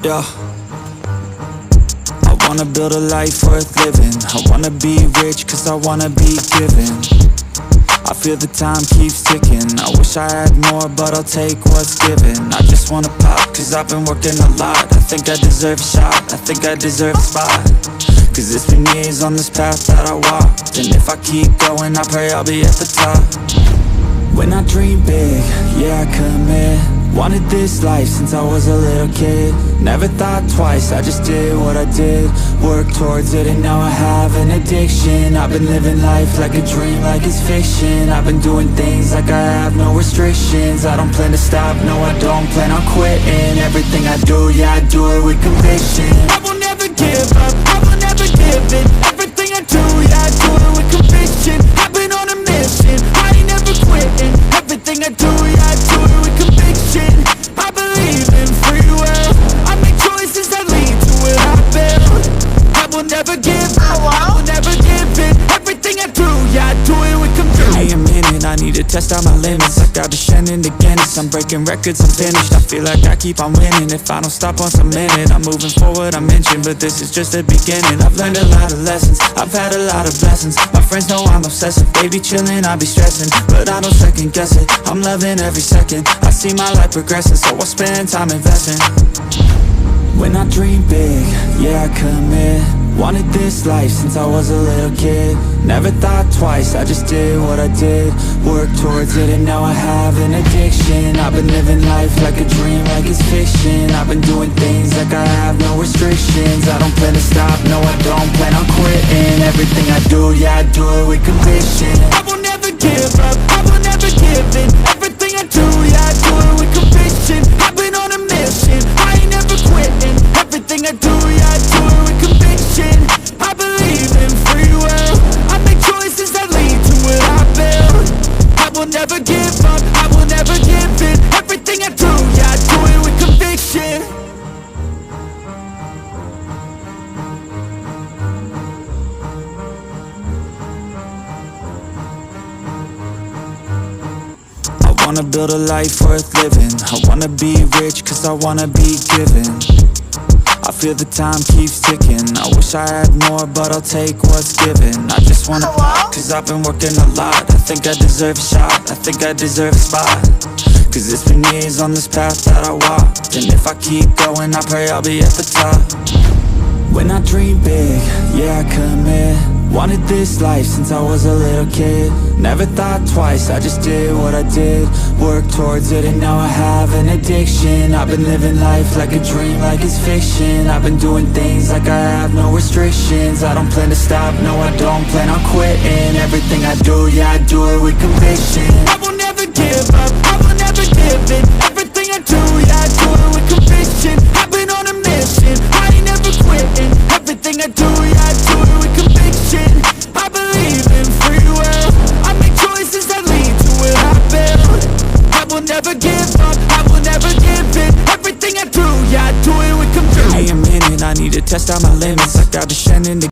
Yeah. I wanna build a life worth living. I wanna be rich cause I wanna be given. I feel the time keeps ticking. I wish I had more but I'll take what's given. I just wanna pop cause I've been working a lot. I think I deserve a shot, I think I deserve a spot. Cause it's been years on this path that I walked, and if I keep going I pray I'll be at the top. When I dream big, yeah I commit. Wanted this life since I was a little kid. Never thought twice, I just did what I did. Worked towards it and now I have an addiction. I've been living life like a dream, like it's fiction. I've been doing things like I have no restrictions. I don't plan to stop, no I don't plan on quitting. Everything I do, yeah I do it with conviction. I will never give up, I will never give in. Everything I do, yeah I do it with conviction. I've been on a mission, I ain't never quitting. Everything I do, yeah I do it with conviction. I believe in free will. I make choices that lead to what I build. I will never give up, I will never give in. Everything I do, yeah I do it with conviction. Hey, a minute, I need to test out my limits. Like I've been shedding to Guinness. I'm breaking records, I'm finished. I feel like I keep on winning. If I don't stop once a minute, I'm moving forward, I mentioned. But this is just the beginning. I've learned a lot of lessons, I've had a lot of blessings. My friends know I'm obsessive, they be chilling, I be stressing. But I don't second guess it, I'm loving every second. I see my life progressing, so I spend time investing. When I dream big, yeah I commit. Wanted this life since I was a little kid. Never thought twice, I just did what I did. Worked towards it and now I have an addiction. I've been living life like a dream, like it's fiction. I've been doing things like I have no restrictions. I don't plan to stop, no I don't plan on quitting. Everything I do, yeah I do it with conviction. I will never give up, I will never give in. Everything I do, yeah I do it with conviction. I've been on a mission, I ain't never quitting. Everything I do, yeah I do it with conviction. I believe in free will. I make choices that lead to what I build. I will never give up, I will never give in. Everything I do, yeah I do it with conviction. I wanna build a life worth living. I wanna be rich cause I wanna be given. I feel the time keeps ticking. I wish I had more but I'll take what's given. I just wanna pop cause I've been working a lot. I think I deserve a shot, I think I deserve a spot. Cause it's been years on this path that I walked, and if I keep going I pray I'll be at the top. When I dream big, yeah I commit. Wanted this life since I was a little kid. Never thought twice, I just did what I did. Worked towards it and now I have an addiction. I've been living life like a dream, like it's fiction. I've been doing things like I have no restrictions. I don't plan to stop, no I don't plan on quitting. Everything I do, yeah I do it with conviction. I will never give up, I will never give in. Everything I do, yeah I do it with conviction. I've been on a mission, I ain't never quitting. Everything I do, yeah I do it with conviction. I believe in free will. I make choices that lead to what I build. I will never give up, I will never give in. Everything I do, yeah I do it with conviction. Hey, a minute, I need to test out my limits. Like I've been shedding to